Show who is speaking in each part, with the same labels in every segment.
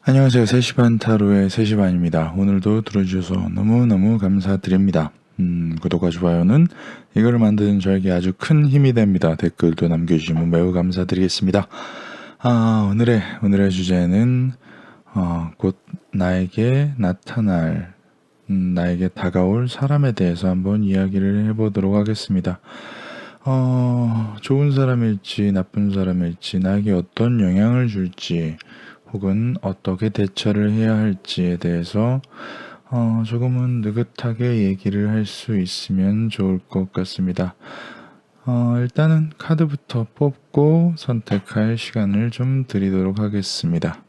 Speaker 1: 안녕하세요. 3시 반 타로의 3시 반입니다. 오늘도 들어주셔서 너무너무 감사드립니다. 구독과 좋아요는 이거를 만드는 저에게 아주 큰 힘이 됩니다. 댓글도 남겨주시면 매우 감사드리겠습니다. 오늘의 주제는 곧 나에게 나타날, 나에게 다가올 사람에 대해서 한번 이야기를 해보도록 하겠습니다. 좋은 사람일지 나쁜 사람일지 나에게 어떤 영향을 줄지 혹은 어떻게 대처를 해야 할지에 대해서 조금은 느긋하게 얘기를 할 수 있으면 좋을 것 같습니다. 일단은 카드부터 뽑고 선택할 시간을 좀 드리도록 하겠습니다.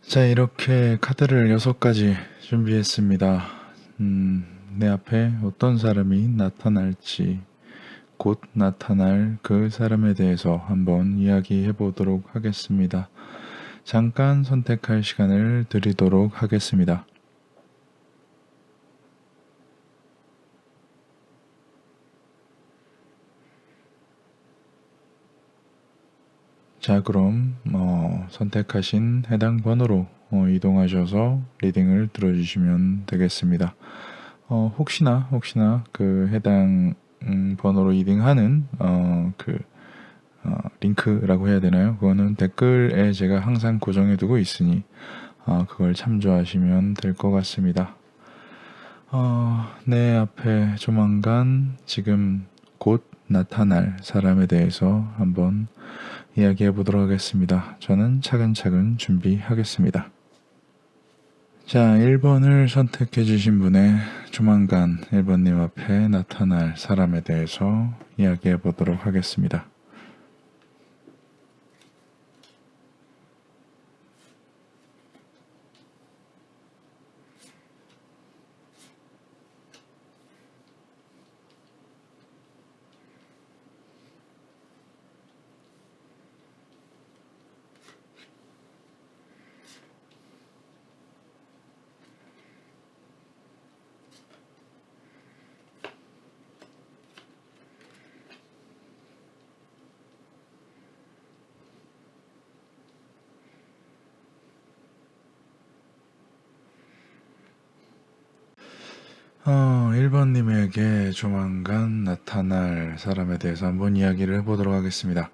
Speaker 1: 자, 이렇게 카드를 6가지 준비했습니다. 내 앞에 어떤 사람이 나타날지, 곧 나타날 그 사람에 대해서 한번 이야기해 보도록 하겠습니다. 잠깐 선택할 시간을 드리도록 하겠습니다. 자, 그럼 선택하신 해당 번호로 이동하셔서 리딩을 들어주시면 되겠습니다. 혹시나 그 해당 번호로 리딩하는 링크라고 해야 되나요? 그거는 댓글에 제가 항상 고정해 두고 있으니 그걸 참조하시면 될 것 같습니다. 내 앞에 조만간 지금 곧 나타날 사람에 대해서 한번 이야기해 보도록 하겠습니다. 저는 차근차근 준비하겠습니다. 자, 1번을 선택해 주신 분의 조만간 1번님 앞에 나타날 사람에 대해서 이야기해 보도록 하겠습니다. 어, 1번님에게 조만간 나타날 사람에 대해서 한번 이야기를 해보도록 하겠습니다.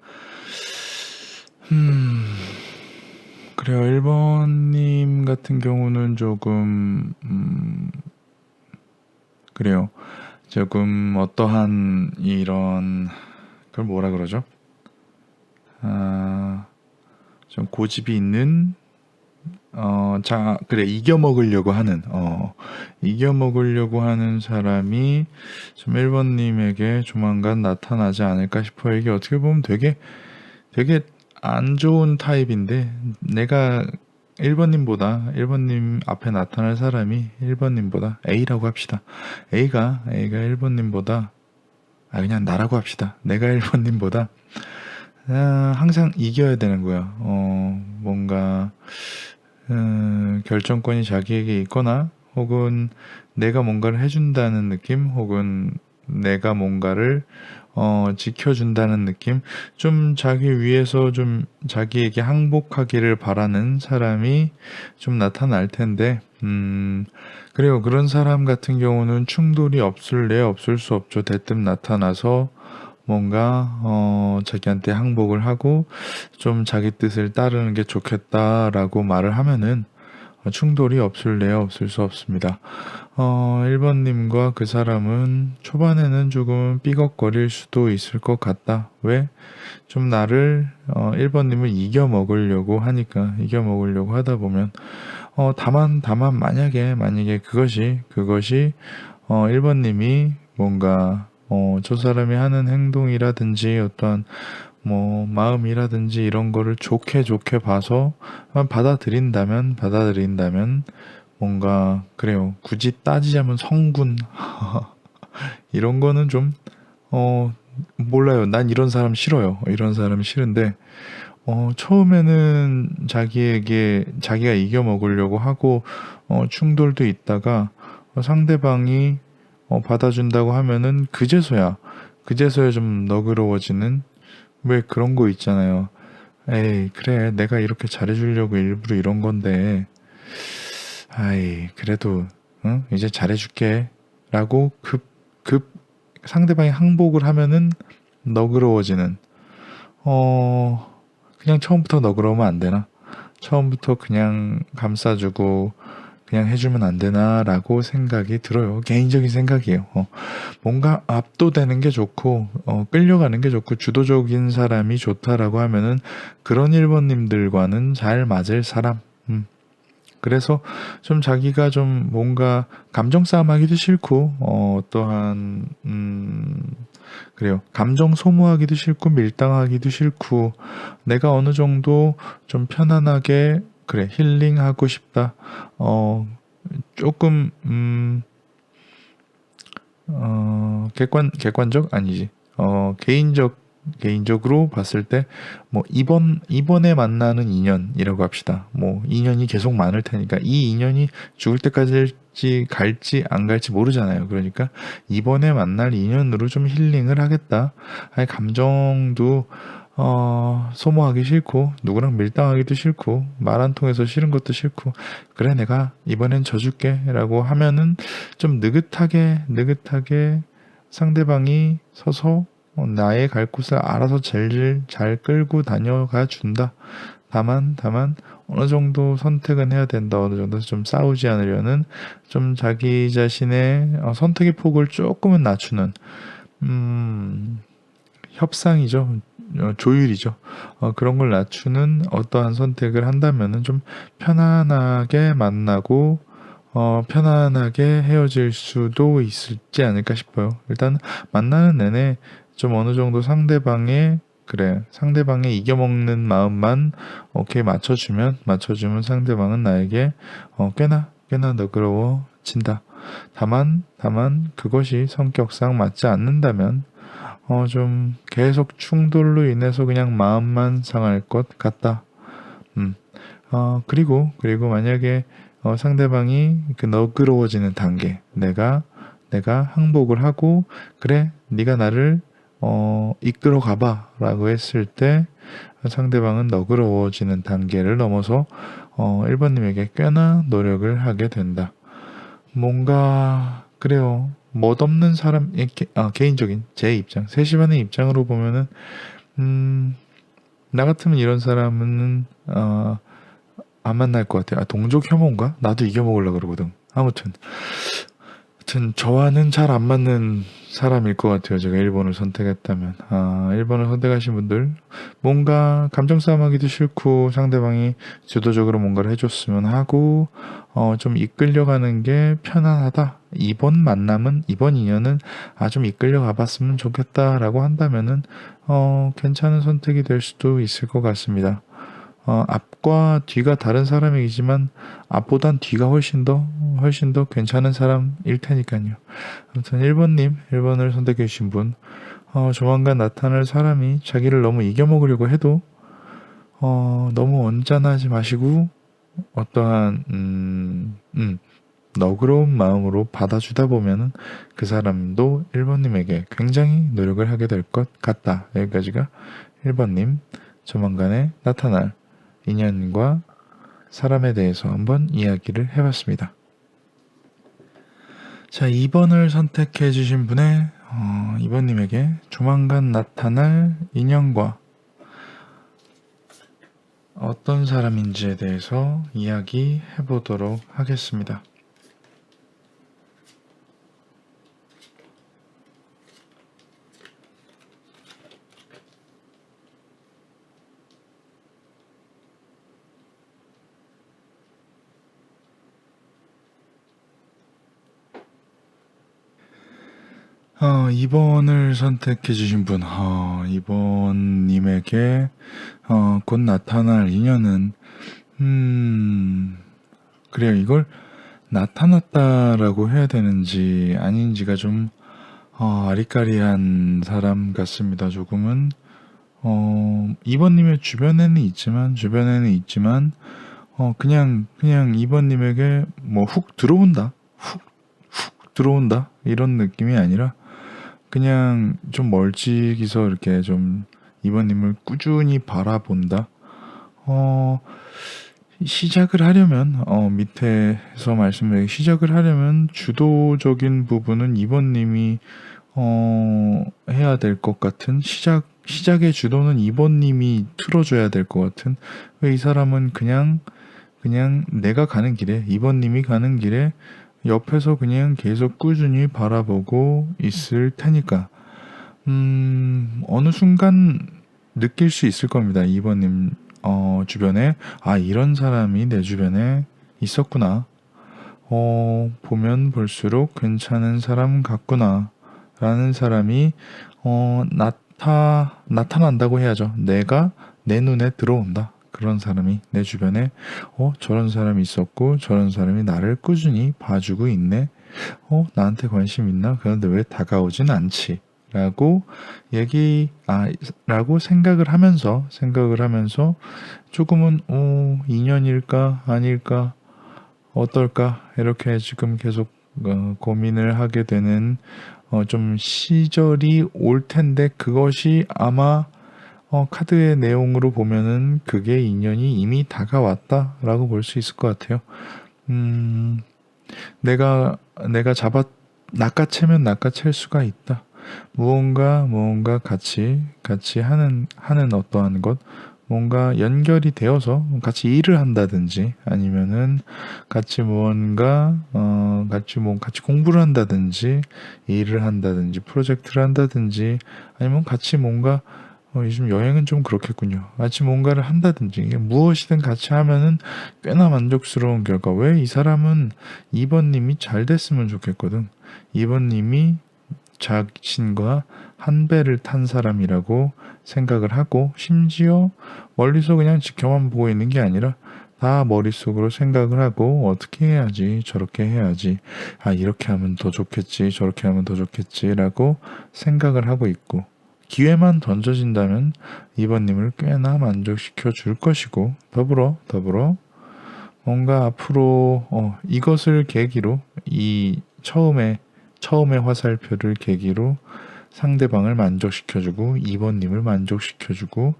Speaker 1: 그래요. 1번님 같은 경우는 조금, 그래요. 조금 어떠한 이런, 그걸 뭐라 그러죠? 좀 고집이 있는, 그래, 이겨먹으려고 하는 사람이 좀 1번님에게 조만간 나타나지 않을까 싶어요. 이게 어떻게 보면 되게 안 좋은 타입인데, 내가 1번님 앞에 나타날 사람이 1번님보다 A라고 합시다. A가 1번님보다 그냥 나라고 합시다. 내가 1번님보다 항상 이겨야 되는 거야. 뭔가 결정권이 자기에게 있거나 혹은 내가 뭔가를 해준다는 느낌 혹은 내가 뭔가를 지켜준다는 느낌, 좀 자기 위해서 좀 자기에게 항복하기를 바라는 사람이 좀 나타날 텐데, 그래요. 그런 사람 같은 경우는 충돌이 없을 수 없죠. 대뜸 나타나서 뭔가 자기한테 항복을 하고 좀 자기 뜻을 따르는 게 좋겠다라고 말을 하면은 충돌이 없을 수 없습니다. 1번님과 그 사람은 초반에는 조금 삐걱거릴 수도 있을 것 같다. 왜? 좀 나를 1번님을 이겨먹으려고 하다 보면 다만 만약에 그것이 1번님이 뭔가 저 사람이 하는 행동이라든지 어떠한 뭐 마음이라든지 이런 거를 좋게 봐서 받아들인다면 뭔가 그래요. 굳이 따지자면 성군 이런 거는 좀 몰라요. 난 이런 사람 싫어요. 이런 사람 싫은데 처음에는 자기가 이겨 먹으려고 하고 충돌도 있다가 상대방이 받아준다고 하면은 그제서야 좀 너그러워지는, 왜 그런 거 있잖아요. 에이, 그래. 내가 이렇게 잘해주려고 일부러 이런 건데, 그래도, 응? 이제 잘해줄게. 라고 상대방이 항복을 하면은 너그러워지는, 그냥 처음부터 너그러우면 안 되나? 처음부터 그냥 감싸주고, 그냥 해주면 안 되나라고 생각이 들어요. 개인적인 생각이에요. 뭔가 압도되는 게 좋고 끌려가는 게 좋고 주도적인 사람이 좋다라고 하면은 그런 1번님들과는 잘 맞을 사람. 그래서 좀 자기가 좀 뭔가 감정 싸움하기도 싫고 또한 그래요. 감정 소모하기도 싫고 밀당하기도 싫고 내가 어느 정도 좀 편안하게 그래 힐링하고 싶다. 조금 객관적 아니지. 개인적으로 봤을 때 뭐 이번에 만나는 인연이라고 합시다. 뭐 인연이 계속 많을 테니까 이 인연이 죽을 때까지 갈지 안 갈지 모르잖아요. 그러니까 이번에 만날 인연으로 좀 힐링을 하겠다. 감정도 소모하기 싫고 누구랑 밀당하기도 싫고 말 안 통해서 싫은 것도 싫고 그래 내가 이번엔 져줄게 라고 하면은 좀 느긋하게 상대방이 서서 나의 갈 곳을 알아서 제일 잘 끌고 다녀가 준다. 다만 어느 정도 선택은 해야 된다. 어느 정도 좀 싸우지 않으려는 좀 자기 자신의 선택의 폭을 조금은 낮추는 협상이죠. 조율이죠. 그런 걸 낮추는 어떠한 선택을 한다면은 좀 편안하게 만나고 편안하게 헤어질 수도 있지 않을까 싶어요. 일단 만나는 내내 좀 어느 정도 상대방의 이겨먹는 마음만 오케이 맞춰주면 상대방은 나에게 꽤나 너그러워진다. 다만 그것이 성격상 맞지 않는다면 좀 계속 충돌로 인해서 그냥 마음만 상할 것 같다. 그리고 만약에 상대방이 그 너그러워지는 단계, 내가 항복을 하고 그래 네가 나를 이끌어 가봐 라고 했을 때 상대방은 너그러워지는 단계를 넘어서 1번님에게 꽤나 노력을 하게 된다. 뭔가 그래요. 멋없는 사람, 개인적인 제 입장, 세시반의 입장으로 보면은 나 같으면 이런 사람은 안 만날 것 같아요. 동족 혐오인가? 나도 이겨먹으려고 그러거든. 아무튼 저와는 잘 안 맞는 사람일 것 같아요. 제가 1번을 선택했다면. 1번을 선택하신 분들 뭔가 감정 싸움하기도 싫고 상대방이 주도적으로 뭔가를 해줬으면 하고 좀 이끌려가는 게 편안하다. 이번 인연은 좀 이끌려 가봤으면 좋겠다라고 한다면은 괜찮은 선택이 될 수도 있을 것 같습니다. 앞과 뒤가 다른 사람이지만 앞보단 뒤가 훨씬 더 괜찮은 사람일 테니까요. 아무튼 1번을 선택해 주신 분, 조만간 나타날 사람이 자기를 너무 이겨먹으려고 해도 너무 언짢아하지 마시고 어떠한 너그러운 마음으로 받아주다 보면은 그 사람도 1번님에게 굉장히 노력을 하게 될 것 같다. 여기까지가 1번님 조만간에 나타날 인연과 사람에 대해서 한번 이야기를 해봤습니다. 자, 2번을 선택해 주신 분의 2번님에게 조만간 나타날 인연과 어떤 사람인지에 대해서 이야기해 보도록 하겠습니다. 어, 2번을 선택해 주신 분, 2번님에게 곧 나타날 인연은 그래요. 이걸 나타났다라고 해야 되는지 아닌지가 좀 아리까리한 사람 같습니다. 조금은 2번님의 주변에는 있지만 그냥 2번님에게 뭐 훅 들어온다 이런 느낌이 아니라 그냥 좀 멀찍이서 이렇게 좀 2번님을 꾸준히 바라본다. 시작을 하려면 밑에서 말씀드린 시작을 하려면 주도적인 부분은 2번님이 해야 될 것 같은 시작의 주도는 2번님이 틀어줘야 될 것 같은. 왜 이 사람은 그냥 내가 가는 길에 2번님이 가는 길에 옆에서 그냥 계속 꾸준히 바라보고 있을 테니까 어느 순간 느낄 수 있을 겁니다. 2번님 주변에 이런 사람이 내 주변에 있었구나. 보면 볼수록 괜찮은 사람 같구나 라는 사람이 나타난다고 해야죠. 내가 내 눈에 들어온다. 그런 사람이 내 주변에 저런 사람이 있었고 저런 사람이 나를 꾸준히 봐주고 있네. 나한테 관심 있나? 그런데 왜 다가오진 않지? 라고 라고 생각을 하면서 조금은 인연일까 아닐까 어떨까 이렇게 지금 계속 고민을 하게 되는 좀 시절이 올 텐데 그것이 아마 카드의 내용으로 보면은 그게 인연이 이미 다가왔다라고 볼 수 있을 것 같아요. 내가 낚아채면 낚아챌 수가 있다. 무언가 같이 하는 어떠한 것, 뭔가 연결이 되어서 같이 일을 한다든지 아니면은 같이 무언가 같이 공부를 한다든지 일을 한다든지 프로젝트를 한다든지 아니면 같이 뭔가 요즘 여행은 좀 그렇겠군요. 같이 뭔가를 한다든지 무엇이든 같이 하면은 꽤나 만족스러운 결과. 왜 이 사람은 2번님이 잘 됐으면 좋겠거든. 2번님이 자신과 한 배를 탄 사람이라고 생각을 하고 심지어 멀리서 그냥 지켜만 보고 있는 게 아니라 다 머릿속으로 생각을 하고 어떻게 해야지 저렇게 해야지 이렇게 하면 더 좋겠지 저렇게 하면 더 좋겠지 라고 생각을 하고 있고 기회만 던져진다면 2번님을 꽤나 만족시켜 줄 것이고 더불어 뭔가 앞으로 이것을 계기로 이 처음에 화살표를 계기로 상대방을 만족시켜주고 2번님을 만족시켜주고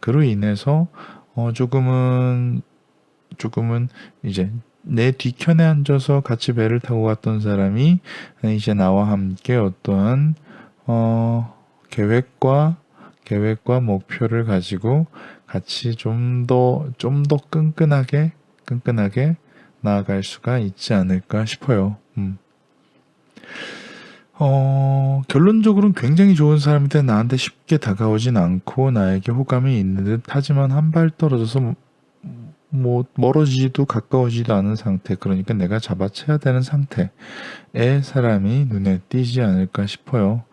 Speaker 1: 그로 인해서 조금은 이제 내 뒤편에 앉아서 같이 배를 타고 갔던 사람이 이제 나와 함께 어떠한 계획과 목표를 가지고 같이 좀 더 끈끈하게 나아갈 수가 있지 않을까 싶어요. 결론적으로는 굉장히 좋은 사람인데 나한테 쉽게 다가오진 않고 나에게 호감이 있는 듯 하지만 한 발 떨어져서 뭐 멀어지지도 가까워지지도 않은 상태, 그러니까 내가 잡아채야 되는 상태의 사람이 눈에 띄지 않을까 싶어요.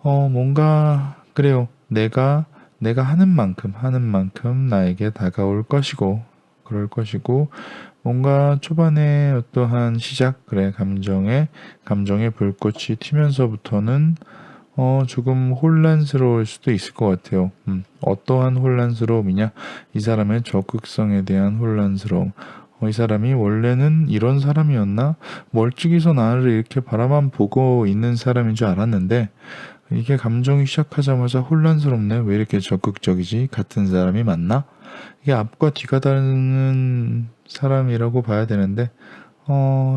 Speaker 1: 뭔가 그래요. 내가 내가 하는 만큼 나에게 다가올 것이고, 그럴 것이고, 뭔가 초반에 어떠한 시작, 그래, 감정의 불꽃이 튀면서부터는 조금 혼란스러울 수도 있을 것 같아요. 어떠한 혼란스러움이냐? 이 사람의 적극성에 대한 혼란스러움. 이 사람이 원래는 이런 사람이었나? 멀찍이서 나를 이렇게 바라만 보고 있는 사람인 줄 알았는데, 이게 감정이 시작하자마자 혼란스럽네. 왜 이렇게 적극적이지? 같은 사람이 맞나? 이게 앞과 뒤가 다른 사람이라고 봐야 되는데,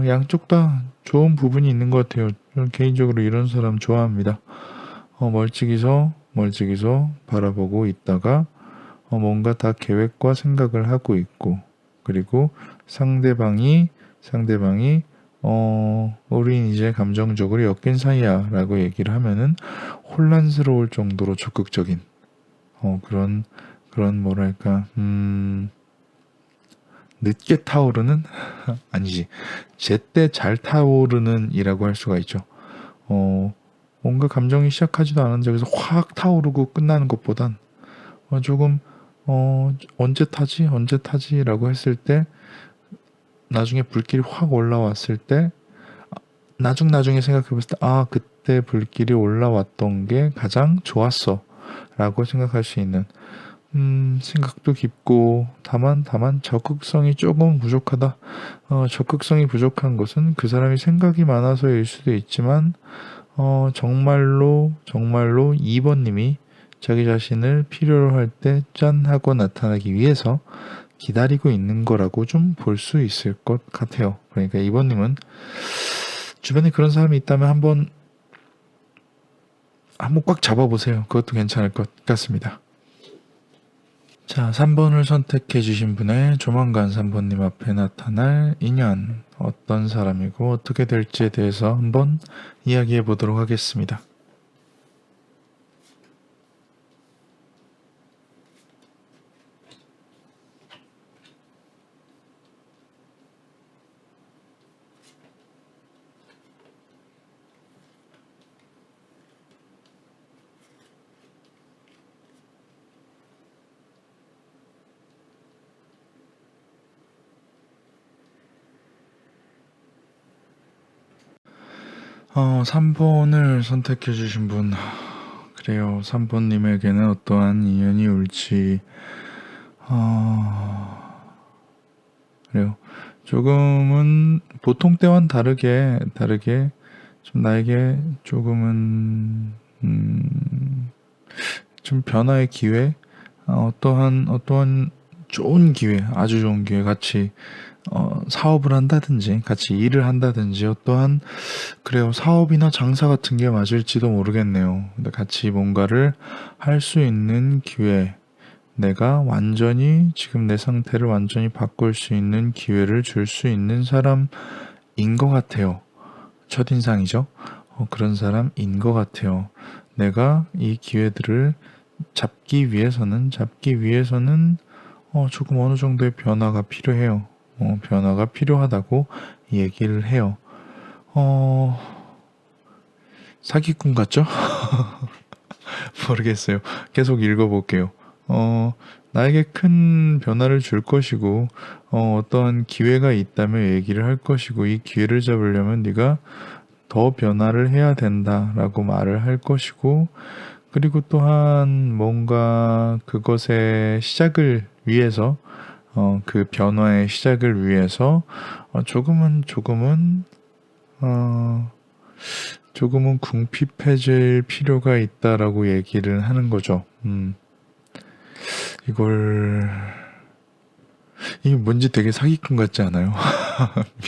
Speaker 1: 양쪽 다 좋은 부분이 있는 것 같아요. 저는 개인적으로 이런 사람 좋아합니다. 멀찍이서 바라보고 있다가, 뭔가 다 계획과 생각을 하고 있고, 그리고 상대방이, 우린 이제 감정적으로 엮인 사이야 라고 얘기를 하면은 혼란스러울 정도로 적극적인, 그런 뭐랄까, 늦게 타오르는? 아니지. 제때 잘 타오르는 이라고 할 수가 있죠. 뭔가 감정이 시작하지도 않은 적에서 확 타오르고 끝나는 것보단, 조금, 언제 타지? 라고 했을 때, 나중에 불길이 확 올라왔을 때, 나중에 생각해 봤을 때, 그때 불길이 올라왔던 게 가장 좋았어. 라고 생각할 수 있는, 생각도 깊고, 다만 적극성이 조금 부족하다. 적극성이 부족한 것은 그 사람이 생각이 많아서일 수도 있지만, 정말로 2번님이 자기 자신을 필요로 할 때 짠 하고 나타나기 위해서 기다리고 있는 거라고 좀 볼 수 있을 것 같아요. 그러니까 2번님은 주변에 그런 사람이 있다면 한번 꽉 잡아보세요. 그것도 괜찮을 것 같습니다. 자, 3번을 선택해 주신 분의 조만간 3번님 앞에 나타날 인연, 어떤 사람이고 어떻게 될지에 대해서 한번 이야기해 보도록 하겠습니다. 어, 3번을 선택해 주신 분, 그래요. 3번님에게는 어떠한 인연이 올지, 그래요. 조금은 보통 때와는 다르게 좀 나에게 조금은 좀 변화의 기회, 어떠한 좋은 기회, 아주 좋은 기회, 같이 사업을 한다든지 같이 일을 한다든지 어떠한, 그래요, 사업이나 장사 같은 게 맞을지도 모르겠네요. 근데 같이 뭔가를 할 수 있는 기회, 내가 완전히 지금 내 상태를 완전히 바꿀 수 있는 기회를 줄 수 있는 사람인 것 같아요. 첫인상이죠. 그런 사람인 것 같아요. 내가 이 기회들을 잡기 위해서는 조금 어느 정도의 변화가 필요해요. 변화가 필요하다고 얘기를 해요. 사기꾼 같죠? 모르겠어요. 계속 읽어볼게요. 나에게 큰 변화를 줄 것이고, 어떠한 기회가 있다면 얘기를 할 것이고, 이 기회를 잡으려면 네가 더 변화를 해야 된다라고 말을 할 것이고, 그리고 또한 뭔가 그것의 시작을 위해서, 그 변화의 시작을 위해서 조금은 궁핍해질 필요가 있다라고 얘기를 하는 거죠. 이게 뭔지 되게 사기꾼 같지 않아요?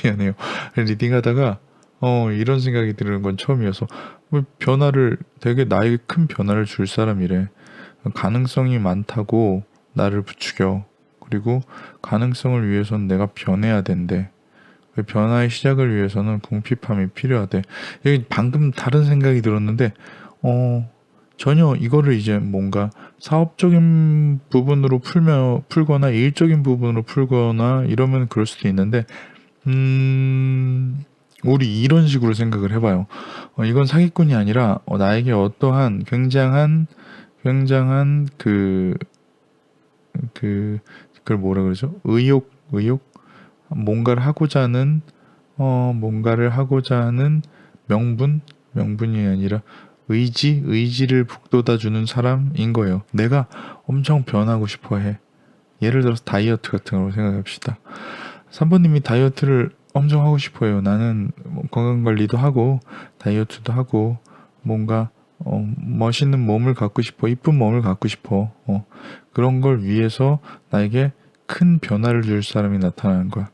Speaker 1: 미안해요. 리딩하다가 이런 생각이 드는 건 처음이어서, 뭐 되게 나에게 큰 변화를 줄 사람이래. 가능성이 많다고 나를 부추겨. 그리고 가능성을 위해서는 내가 변해야 된대. 그 변화의 시작을 위해서는 궁핍함이 필요하대. 여기 방금 다른 생각이 들었는데, 전혀 이거를 이제 뭔가 사업적인 부분으로 풀거나 일적인 부분으로 풀거나 이러면 그럴 수도 있는데, 우리 이런 식으로 생각을 해봐요. 이건 사기꾼이 아니라 나에게 어떠한 굉장한 굉장한 그걸 뭐라 그러죠? 의욕? 뭔가를 하고자 하는 명분이 아니라 의지를 북돋아 주는 사람인 거예요. 내가 엄청 변하고 싶어 해. 예를 들어서 다이어트 같은 걸 생각합시다. 3번님이 다이어트를 엄청 하고 싶어요. 나는 건강관리도 하고 다이어트도 하고 뭔가 멋있는 몸을 갖고 싶어. 이쁜 몸을 갖고 싶어. 그런 걸 위해서 나에게 큰 변화를 줄 사람이 나타나는 거야.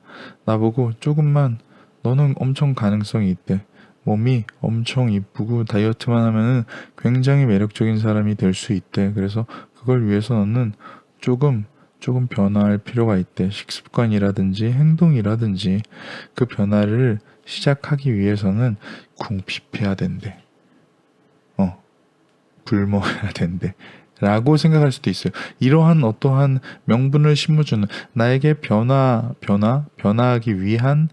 Speaker 1: 나보고 조금만 너는 엄청 가능성이 있대. 몸이 엄청 이쁘고 다이어트만 하면은 굉장히 매력적인 사람이 될 수 있대. 그래서 그걸 위해서 너는 조금 변화할 필요가 있대. 식습관이라든지 행동이라든지 그 변화를 시작하기 위해서는 궁핍해야 된대. 굶어야 된대. 라고 생각할 수도 있어요. 이러한 어떠한 명분을 심어주는 나에게 변화하기 위한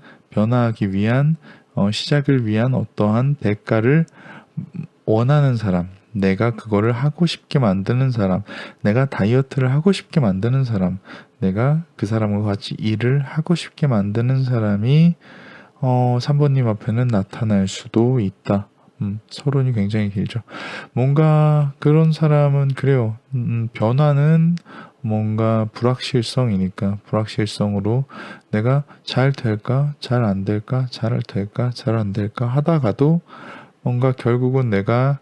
Speaker 1: 시작을 위한 어떠한 대가를 원하는 사람, 내가 그거를 하고 싶게 만드는 사람, 내가 다이어트를 하고 싶게 만드는 사람, 내가 그 사람과 같이 일을 하고 싶게 만드는 사람이 3번님 앞에는 나타날 수도 있다. 서론이 굉장히 길죠. 뭔가 그런 사람은 그래요. 변화는 뭔가 불확실성이니까 불확실성으로 내가 잘 될까, 잘 안 될까, 잘 될까, 잘 안 될까 하다가도 뭔가 결국은 내가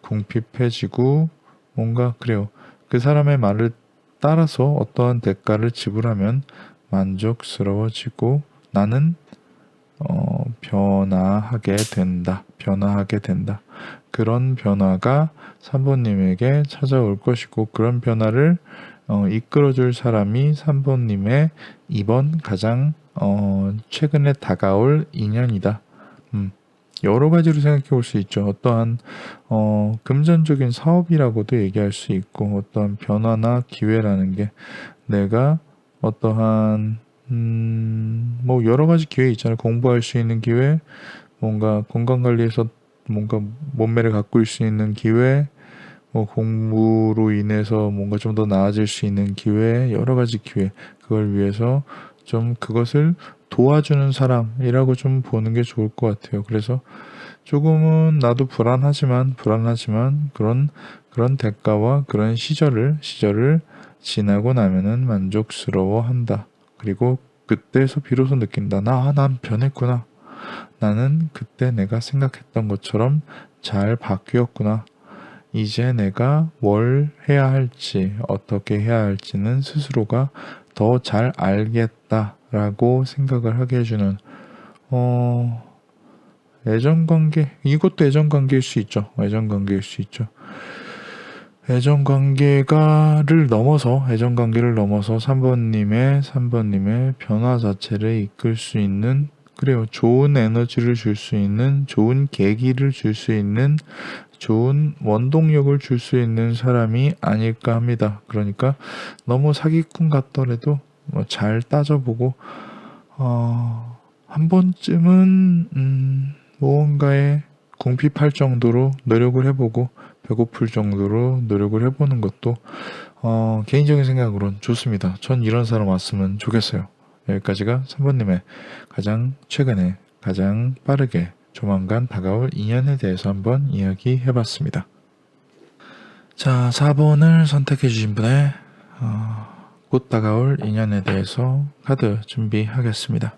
Speaker 1: 궁핍해지고 뭔가 그래요. 그 사람의 말을 따라서 어떠한 대가를 지불하면 만족스러워지고 나는 변화하게 된다. 그런 변화가 3번님에게 찾아올 것이고 그런 변화를 이끌어줄 사람이 3번님의 이번 가장 최근에 다가올 인연이다. 여러 가지로 생각해 볼 수 있죠. 어떠한 금전적인 사업이라고도 얘기할 수 있고 어떠한 변화나 기회라는 게 내가 어떠한 뭐 여러 가지 기회 있잖아요. 공부할 수 있는 기회, 뭔가 건강관리에서 뭔가 몸매를 가꿀 수 있는 기회, 뭐 공부로 인해서 뭔가 좀 더 나아질 수 있는 기회, 여러 가지 기회. 그걸 위해서 좀 그것을 도와주는 사람이라고 좀 보는 게 좋을 것 같아요. 그래서 조금은 나도 불안하지만 그런 대가와 그런 시절을 지나고 나면은 만족스러워한다. 그리고 그때서 비로소 느낀다. 난 변했구나. 나는 그때 내가 생각했던 것처럼 잘 바뀌었구나. 이제 내가 뭘 해야 할지, 어떻게 해야 할지는 스스로가 더 잘 알겠다라고 생각을 하게 해주는, 애정관계, 이것도 애정관계일 수 있죠. 애정관계를 넘어서 3번님의 변화 자체를 이끌 수 있는, 그래요. 좋은 에너지를 줄 수 있는, 좋은 계기를 줄 수 있는, 좋은 원동력을 줄 수 있는 사람이 아닐까 합니다. 그러니까 너무 사기꾼 같더라도 잘 따져보고 한 번쯤은 무언가에 궁핍할 정도로 노력을 해보고 배고플 정도로 노력을 해보는 것도 개인적인 생각으로는 좋습니다. 전 이런 사람 왔으면 좋겠어요. 여기까지가 3번님의 최근에 가장 빠르게 조만간 다가올 인연에 대해서 한번 이야기해봤습니다. 자, 4번을 선택해 주신 분의 곧 다가올 인연에 대해서 카드 준비하겠습니다.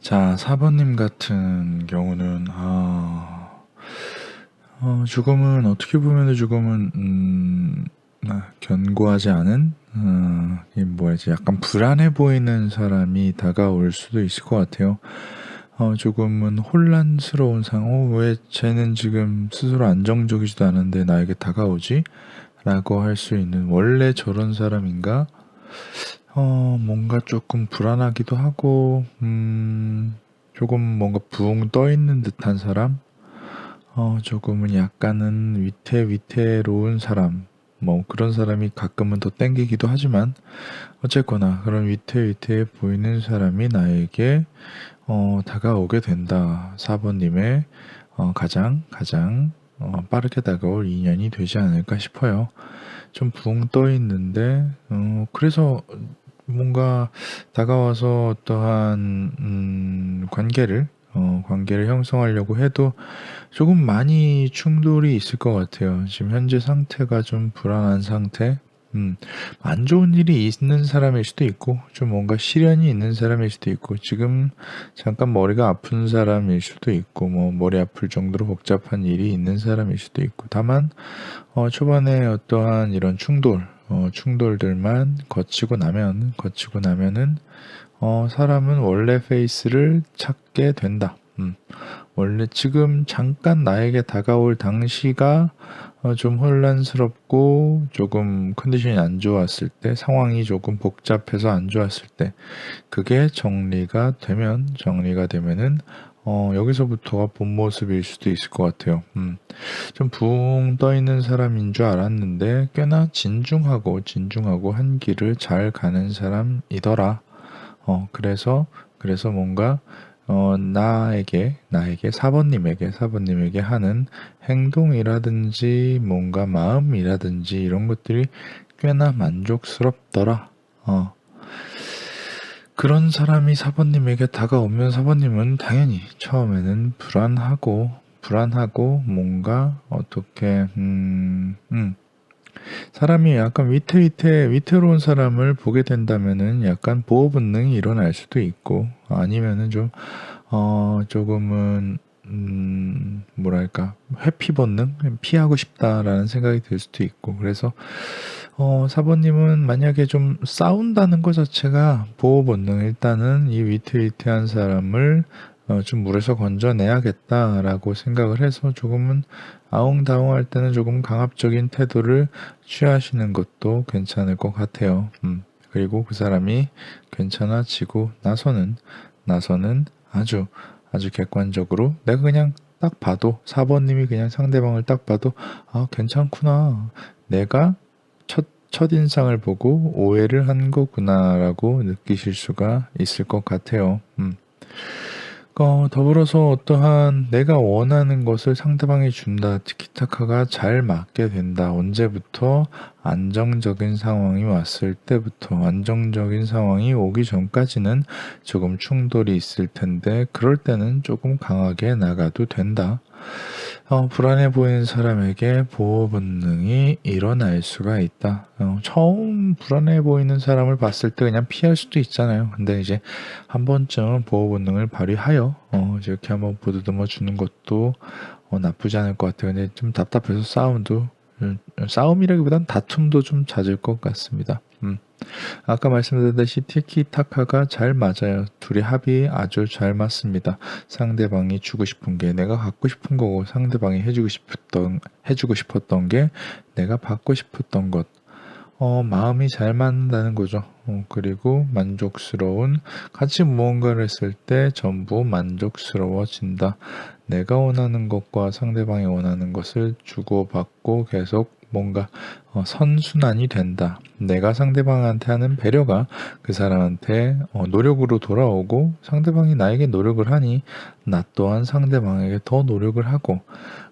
Speaker 1: 자, 4번님 같은 경우는 죽음은 어떻게 보면 견고하지 않은 약간 불안해 보이는 사람이 다가올 수도 있을 것 같아요. 조금은 혼란스러운 상황, 왜 쟤는 지금 스스로 안정적이지도 않은데 나에게 다가오지? 라고 할 수 있는, 원래 저런 사람인가? 뭔가 조금 불안하기도 하고, 조금 뭔가 붕 떠 있는 듯한 사람? 조금은 약간은 위태로운 사람, 뭐 그런 사람이 가끔은 더 땡기기도 하지만, 어쨌거나 그런 위태위태해 보이는 사람이 나에게 다가오게 된다. 4번님의 가장 빠르게 다가올 인연이 되지 않을까 싶어요. 좀 붕 떠 있는데, 그래서 뭔가 다가와서 어떠한 관계를 형성하려고 해도 조금 많이 충돌이 있을 것 같아요. 지금 현재 상태가 좀 불안한 상태. 안 좋은 일이 있는 사람일 수도 있고, 좀 뭔가 시련이 있는 사람일 수도 있고, 지금 잠깐 머리가 아픈 사람일 수도 있고, 뭐 머리 아플 정도로 복잡한 일이 있는 사람일 수도 있고, 다만 초반에 어떠한 이런 충돌들만 거치고 나면은 사람은 원래 페이스를 찾게 된다. 원래 지금 잠깐 나에게 다가올 당시가 좀 혼란스럽고 조금 컨디션이 안 좋았을 때, 상황이 조금 복잡해서 안 좋았을 때, 그게 정리가 되면은 여기서부터가 본 모습일 수도 있을 것 같아요. 좀 붕 떠 있는 사람인 줄 알았는데 꽤나 진중하고 한 길을 잘 가는 사람이더라. 그래서 뭔가 나에게 4번님에게 하는 행동이라든지 뭔가 마음이라든지 이런 것들이 꽤나 만족스럽더라. 그런 사람이 4번님에게 다가오면 4번님은 당연히 처음에는 불안하고 뭔가 어떻게 사람이 약간 위태로운 사람을 보게 된다면은 약간 보호 본능이 일어날 수도 있고, 아니면은 좀 조금은 뭐랄까, 회피 본능, 피하고 싶다라는 생각이 들 수도 있고. 그래서 사모님은 만약에 좀 싸운다는 것 자체가 보호 본능, 일단은 이 위태한 사람을 좀 물에서 건져내야겠다라고 생각을 해서 조금은 아웅다웅할 때는 조금 강압적인 태도를 취하시는 것도 괜찮을 것 같아요. 그리고 그 사람이 괜찮아지고 나서는 아주 객관적으로, 내가 그냥 딱 봐도, 4번님이 그냥 상대방을 딱 봐도, 아, 괜찮구나. 내가 첫인상을 보고 오해를 한 거구나라고 느끼실 수가 있을 것 같아요. 더불어서 어떠한 내가 원하는 것을 상대방이 준다. 티키타카가 잘 맞게 된다. 언제부터? 안정적인 상황이 왔을 때부터. 안정적인 상황이 오기 전까지는 조금 충돌이 있을 텐데, 그럴 때는 조금 강하게 나가도 된다. 불안해 보이는 사람에게 보호 본능이 일어날 수가 있다. 처음 불안해 보이는 사람을 봤을 때 그냥 피할 수도 있잖아요. 근데 이제 한 번쯤은 보호 본능을 발휘하여 이렇게 한번 보듬어 주는 것도 나쁘지 않을 것 같아요. 근데 좀 답답해서 싸움이라기보단 다툼도 좀 잦을 것 같습니다. 아까 말씀드렸듯이 티키타카가 잘 맞아요. 둘이 합이 아주 잘 맞습니다. 상대방이 주고 싶은 게 내가 갖고 싶은 거고, 상대방이 해주고 싶었던 게 내가 받고 싶었던 것. 마음이 잘 맞는다는 거죠. 그리고 같이 무언가를 했을 때 전부 만족스러워진다. 내가 원하는 것과 상대방이 원하는 것을 주고받고 계속 뭔가 선순환이 된다. 내가 상대방한테 하는 배려가 그 사람한테 노력으로 돌아오고, 상대방이 나에게 노력을 하니 나 또한 상대방에게 더 노력을 하고,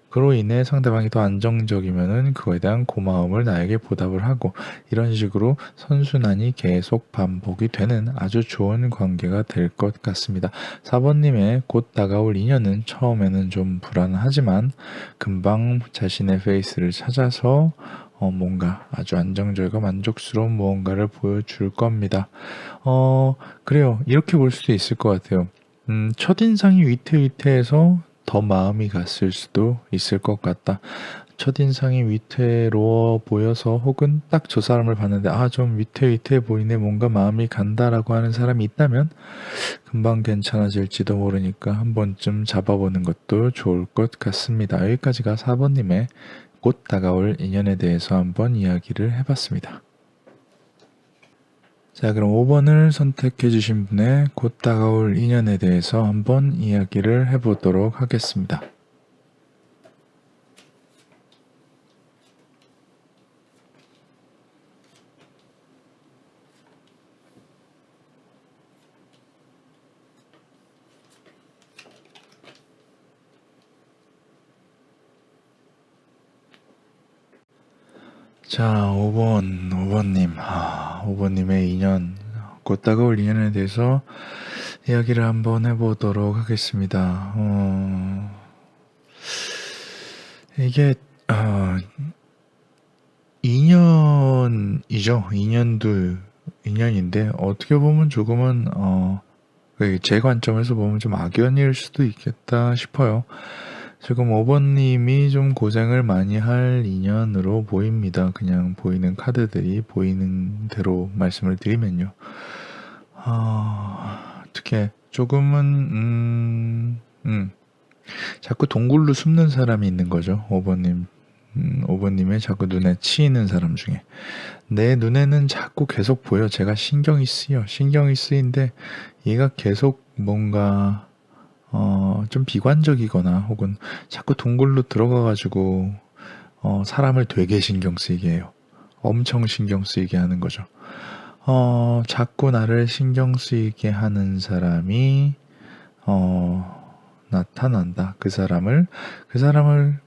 Speaker 1: 그로 인해 상대방이 더 안정적이면은 그거에 대한 고마움을 나에게 보답을 하고, 이런 식으로 선순환이 계속 반복이 되는 아주 좋은 관계가 될 것 같습니다. 4번님의 곧 다가올 인연은 처음에는 좀 불안하지만 금방 자신의 페이스를 찾아서 뭔가 아주 안정적이고 만족스러운 무언가를 보여줄 겁니다. 그래요. 이렇게 볼 수도 있을 것 같아요. 첫인상이 위태위태해서 더 마음이 갔을 수도 있을 것 같다. 첫인상이 위태로워 보여서, 혹은 딱 저 사람을 봤는데 좀 위태위태해 보이네, 뭔가 마음이 간다라고 하는 사람이 있다면 금방 괜찮아질지도 모르니까 한 번쯤 잡아보는 것도 좋을 것 같습니다. 여기까지가 4번님의 곧 다가올 인연에 대해서 한번 이야기를 해봤습니다. 자, 그럼 5번을 선택해 주신 분의 곧 다가올 인연에 대해서 한번 이야기를 해보도록 하겠습니다. 자, 5번님. 5번님의 인연, 곧 다가올 인연에 대해서 이야기를 한번 해보도록 하겠습니다. 이게, 인연이죠. 인연인데, 어떻게 보면 조금은, 제 관점에서 보면 좀 악연일 수도 있겠다 싶어요. 지금 5번님이 좀 고생을 많이 할 인연으로 보입니다. 그냥 보이는 카드들이 보이는 대로 말씀을 드리면요. 어떻게 조금은 자꾸 동굴로 숨는 사람이 있는 거죠. 5번님. 5번님의 자꾸 눈에 치이는 사람 중에 내 눈에는 자꾸 계속 보여. 제가 신경이 쓰이는데 얘가 계속 뭔가 좀 비관적이거나 혹은 자꾸 동굴로 들어가가지고 사람을 되게 신경 쓰이게 해요. 엄청 신경 쓰이게 하는 거죠. 자꾸 나를 신경 쓰이게 하는 사람이 나타난다. 그 사람을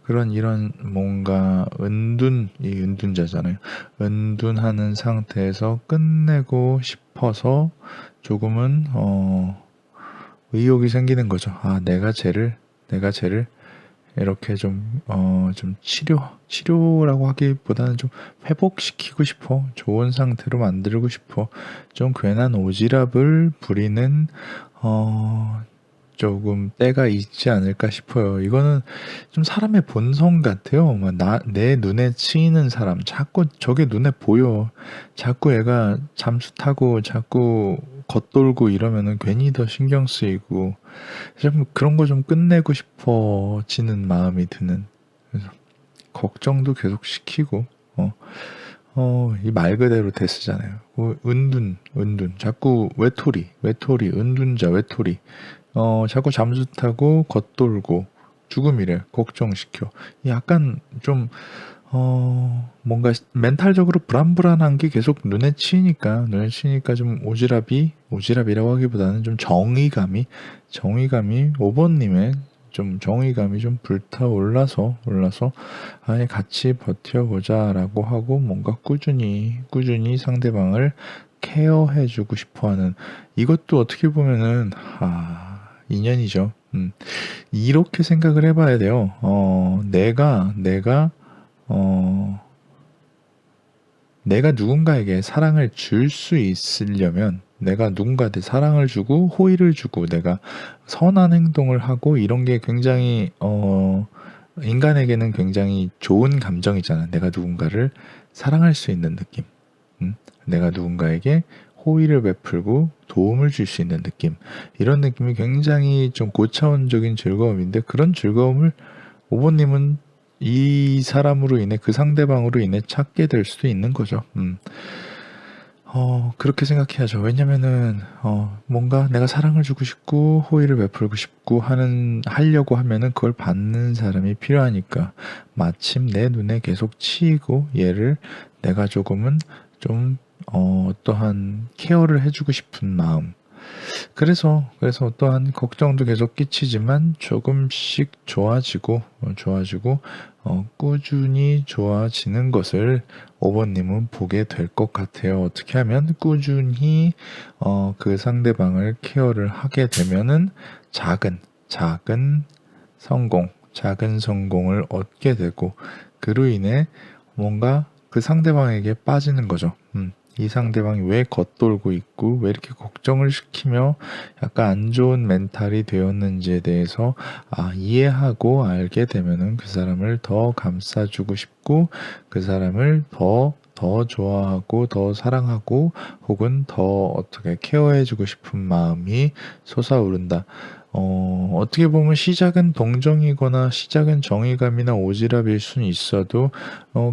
Speaker 1: 그런 이런 뭔가 이 은둔자잖아요. 은둔하는 상태에서 끝내고 싶어서 조금은 의욕이 생기는 거죠. 내가 쟤를 이렇게 좀 치료라고 하기보다는 좀 회복시키고 싶어. 좋은 상태로 만들고 싶어. 좀 괜한 오지랖을 부리는, 조금 때가 있지 않을까 싶어요. 이거는 좀 사람의 본성 같아요. 내 눈에 치이는 사람, 자꾸 저게 눈에 보여. 자꾸 얘가 잠수 타고 자꾸 겉돌고 이러면은 괜히 더 신경 쓰이고, 좀 그런 거 좀 끝내고 싶어지는 마음이 드는. 그래서 걱정도 계속 시키고, 이 말 그대로 데스잖아요. 은둔. 자꾸 외톨이, 은둔자, 외톨이. 자꾸 잠수 타고 겉돌고 죽음이래. 걱정시켜. 약간 좀 뭔가 멘탈적으로 불안한 게 계속 눈에 치이니까 좀 오지랖이라고 하기보다는 좀 정의감이 5번님의 좀 정의감이 좀 불타올라서 아니 같이 버텨보자라고 하고 뭔가 꾸준히 상대방을 케어해주고 싶어하는, 이것도 어떻게 보면은 인연이죠. 이렇게 생각을 해봐야 돼요. 내가 누군가에게 사랑을 줄 수 있으려면, 내가 누군가한테 사랑을 주고 호의를 주고 내가 선한 행동을 하고 이런 게 굉장히 인간에게는 굉장히 좋은 감정이잖아. 내가 누군가를 사랑할 수 있는 느낌. 내가 누군가에게 호의를 베풀고 도움을 줄 수 있는 느낌. 이런 느낌이 굉장히 좀 고차원적인 즐거움인데, 그런 즐거움을 5번님은 이 사람으로 인해, 그 상대방으로 인해 찾게 될 수도 있는 거죠. 그렇게 생각해야죠. 왜냐면은, 뭔가 내가 사랑을 주고 싶고, 호의를 베풀고 싶고 하려고 하면은 그걸 받는 사람이 필요하니까, 마침 내 눈에 계속 치이고, 얘를 내가 조금은 좀, 어떠한 케어를 해주고 싶은 마음. 그래서 어떠한 걱정도 계속 끼치지만 조금씩 좋아지고 꾸준히 좋아지는 것을 5번님은 보게 될 것 같아요. 어떻게 하면 꾸준히 그 상대방을 케어를 하게 되면은 작은 성공을 얻게 되고, 그로 인해 뭔가 그 상대방에게 빠지는 거죠. 이 상대방이 왜 겉돌고 있고 왜 이렇게 걱정을 시키며 약간 안 좋은 멘탈이 되었는지에 대해서 이해하고 알게 되면은 그 사람을 더 감싸주고 싶고, 그 사람을 더 좋아하고 더 사랑하고 혹은 더 어떻게 케어해주고 싶은 마음이 솟아오른다. 어떻게 보면 시작은 동정이거나 시작은 정의감이나 오지랖일 수는 있어도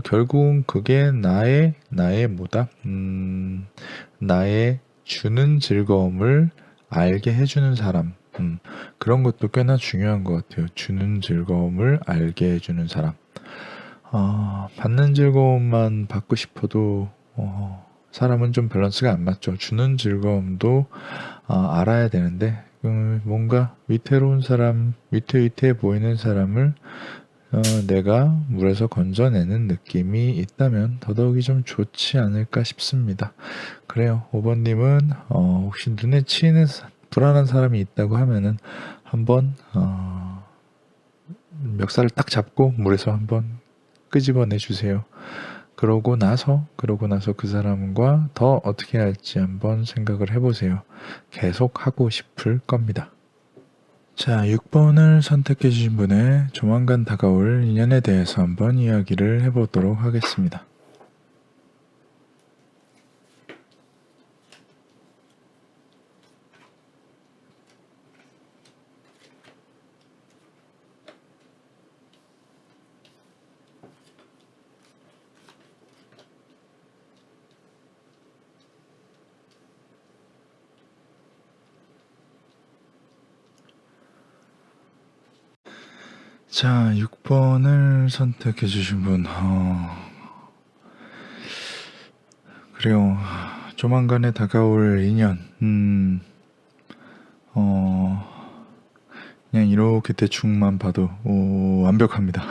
Speaker 1: 결국은 그게 나의 뭐다? 나의 주는 즐거움을 알게 해주는 사람. 그런 것도 꽤나 중요한 것 같아요. 주는 즐거움을 알게 해주는 사람. 받는 즐거움만 받고 싶어도 사람은 좀 밸런스가 안 맞죠. 주는 즐거움도 알아야 되는데 뭔가 위태로운 사람, 위태위태해 보이는 사람을 내가 물에서 건져내는 느낌이 있다면 더더욱이 좀 좋지 않을까 싶습니다. 그래요. 5번님은 혹시 눈에 치이는 불안한 사람이 있다고 하면은 한번 멱살을 딱 잡고 물에서 한번 끄집어내 주세요. 그러고 나서 그 사람과 더 어떻게 할지 한번 생각을 해보세요. 계속 하고 싶을 겁니다. 자, 6번을 선택해 주신 분의 조만간 다가올 인연에 대해서 한번 이야기를 해보도록 하겠습니다. 자, 6번을 선택해 주신 분, 그래요. 조만간에 다가올 인연, 그냥 이렇게 대충만 봐도 완벽합니다.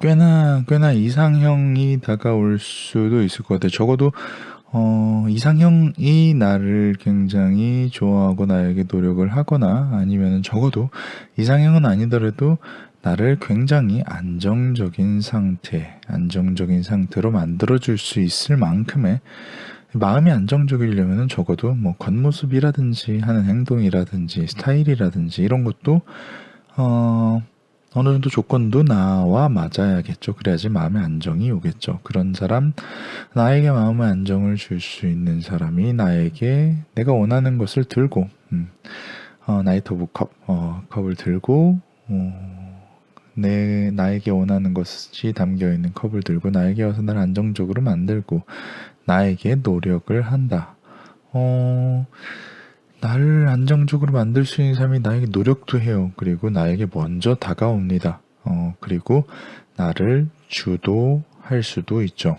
Speaker 1: 꽤나 이상형이 다가올 수도 있을 것 같아요. 적어도 이상형이 나를 굉장히 좋아하고 나에게 노력을 하거나 아니면 적어도 이상형은 아니더라도 나를 굉장히 안정적인 상태로 만들어줄 수 있을 만큼의 마음이 안정적이려면 적어도 뭐 겉모습이라든지 하는 행동이라든지 스타일이라든지 이런 것도 어느 정도 조건도 나와 맞아야겠죠. 그래야지 마음의 안정이 오겠죠. 그런 사람, 나에게 마음의 안정을 줄 수 있는 사람이 나에게 내가 원하는 것을 들고, 나이트 오브 컵을 들고, 나에게 원하는 것이 담겨 있는 컵을 들고 나에게 와서 나를 안정적으로 만들고 나에게 노력을 한다. 나를 안정적으로 만들 수 있는 사람이 나에게 노력도 해요. 그리고 나에게 먼저 다가옵니다. 그리고 나를 주도할 수도 있죠.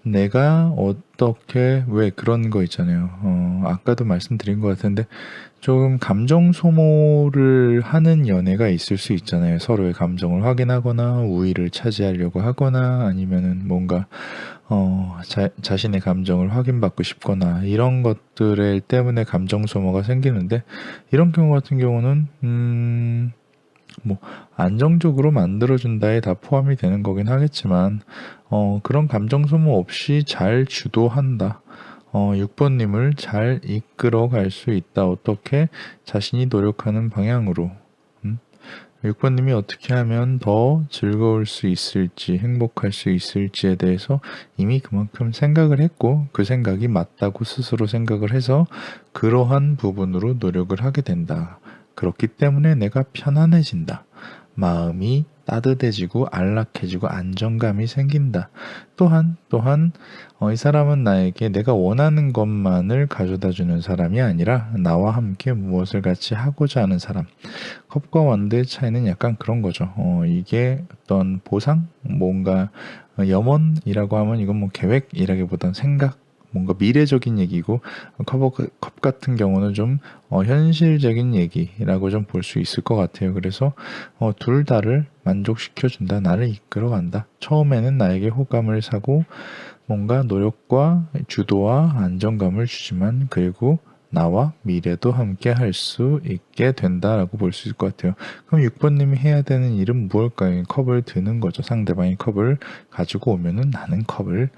Speaker 1: 내가 어떻게, 왜 그런 거 있잖아요. 아까도 말씀드린 것 같은데, 조금 감정 소모를 하는 연애가 있을 수 있잖아요. 서로의 감정을 확인하거나, 우위를 차지하려고 하거나, 아니면은 뭔가, 자신의 감정을 확인받고 싶거나, 이런 것들 때문에 감정 소모가 생기는데, 이런 경우 같은 경우는, 뭐 안정적으로 만들어준다에 다 포함이 되는 거긴 하겠지만 그런 감정 소모 없이 잘 주도한다. 6번님을 잘 이끌어 갈 수 있다. 어떻게? 자신이 노력하는 방향으로. 6번님이 어떻게 하면 더 즐거울 수 있을지, 행복할 수 있을지에 대해서 이미 그만큼 생각을 했고, 그 생각이 맞다고 스스로 생각을 해서 그러한 부분으로 노력을 하게 된다. 그렇기 때문에 내가 편안해진다. 마음이 따뜻해지고 안락해지고 안정감이 생긴다. 또한 이 사람은 나에게 내가 원하는 것만을 가져다주는 사람이 아니라 나와 함께 무엇을 같이 하고자 하는 사람. 컵과 완드의 차이는 약간 그런 거죠. 이게 어떤 보상? 뭔가 염원이라고 하면 이건 뭐 계획이라기보단 생각? 뭔가 미래적인 얘기고 컵 같은 경우는 좀 현실적인 얘기라고 좀 볼 수 있을 것 같아요. 그래서 둘 다를 만족시켜준다. 나를 이끌어간다. 처음에는 나에게 호감을 사고 뭔가 노력과 주도와 안정감을 주지만 그리고 나와 미래도 함께 할 수 있게 된다라고 볼 수 있을 것 같아요. 그럼 6번님이 해야 되는 일은 무엇일까요? 컵을 드는 거죠. 상대방이 컵을 가지고 오면은 나는 컵을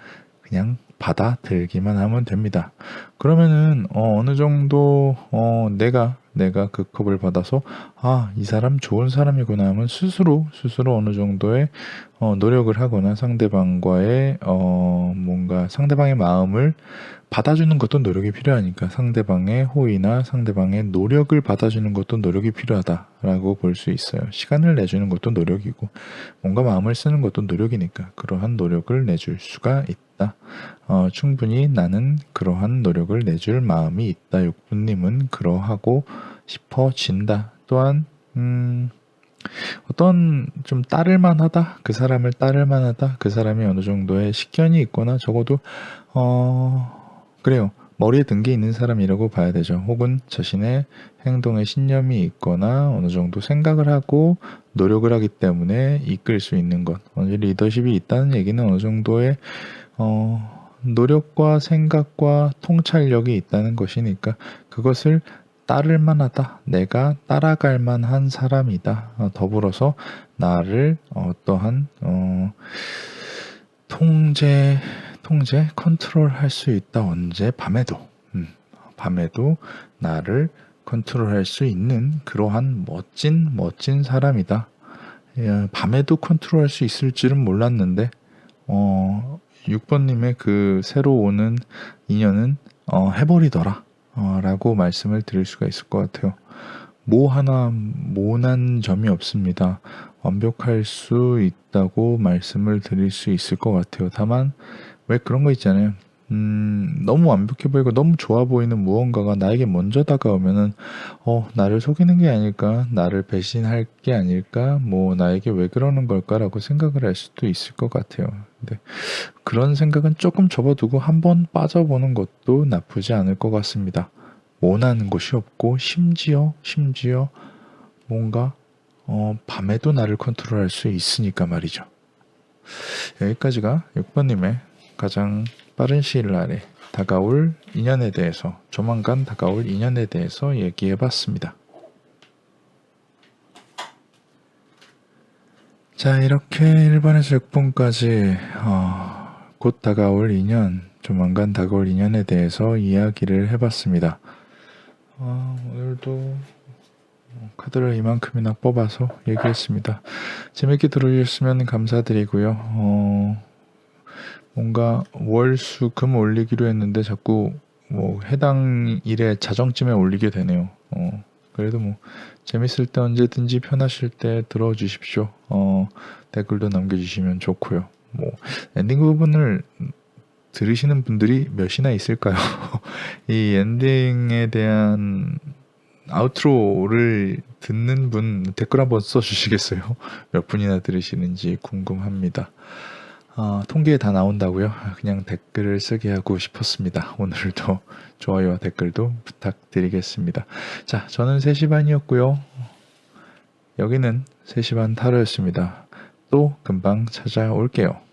Speaker 1: 그냥 받아들기만 하면 됩니다. 그러면은 어느 정도 내가 그 컵을 받아서 이 사람 좋은 사람이구나 하면 스스로 어느 정도의 노력을 하거나 상대방과의 뭔가 상대방의 마음을 받아주는 것도 노력이 필요하니까 상대방의 호의나 상대방의 노력을 받아주는 것도 노력이 필요하다라고 볼 수 있어요. 시간을 내주는 것도 노력이고 뭔가 마음을 쓰는 것도 노력이니까 그러한 노력을 내줄 수가 있다. 있다. 충분히 나는 그러한 노력을 내줄 마음이 있다. 6분님은 그러하고 싶어진다. 또한 어떤 좀 따를 만하다. 그 사람을 따를 만하다. 그 사람이 어느 정도의 식견이 있거나 적어도 그래요. 머리에 든 게 있는 사람이라고 봐야 되죠. 혹은 자신의 행동에 신념이 있거나 어느 정도 생각을 하고 노력을 하기 때문에 이끌 수 있는 것. 리더십이 있다는 얘기는 어느 정도의 노력과 생각과 통찰력이 있다는 것이니까 그것을 따를 만하다. 내가 따라갈 만한 사람이다. 더불어서 나를 어떠한 컨트롤 할 수 있다. 언제? 밤에도 나를 컨트롤 할 수 있는 그러한 멋진 사람이다. 밤에도 컨트롤 할 수 있을 줄은 몰랐는데 6번님의 그 새로 오는 인연은 해버리더라 라고 말씀을 드릴 수가 있을 것 같아요. 뭐 하나 모난 점이 없습니다. 완벽할 수 있다고 말씀을 드릴 수 있을 것 같아요. 다만 왜 그런 거 있잖아요. 너무 완벽해 보이고 너무 좋아 보이는 무언가가 나에게 먼저 다가오면은 나를 속이는 게 아닐까, 나를 배신할 게 아닐까, 뭐 나에게 왜 그러는 걸까라고 생각을 할 수도 있을 것 같아요. 근데 그런 생각은 조금 접어두고 한번 빠져보는 것도 나쁘지 않을 것 같습니다. 원하는 것이 없고 심지어 뭔가 밤에도 나를 컨트롤할 수 있으니까 말이죠. 여기까지가 6번님의 가장 빠른 시일 안에 다가올 인연에 대해서, 조만간 다가올 인연에 대해서 얘기해봤습니다. 자, 이렇게 1번에서 6번까지 곧 다가올 인연, 조만간 다가올 인연에 대해서 이야기를 해봤습니다. 오늘도 카드를 이만큼이나 뽑아서 얘기했습니다. 재밌게 들어주셨으면 감사드리고요. 뭔가 월수 금 올리기로 했는데 자꾸 뭐 해당 일에 자정쯤에 올리게 되네요. 그래도 뭐 재밌을 때 언제든지 편하실 때 들어주십시오. 댓글도 남겨주시면 좋고요. 뭐 엔딩 부분을 들으시는 분들이 몇이나 있을까요? 이 엔딩에 대한 아우트로를 듣는 분 댓글 한번 써주시겠어요? 몇 분이나 들으시는지 궁금합니다. 통계에 다 나온다고요? 그냥 댓글을 쓰게 하고 싶었습니다. 오늘도 좋아요와 댓글도 부탁드리겠습니다. 자, 저는 3시 반이었고요. 여기는 3시 반 타로였습니다. 또 금방 찾아올게요.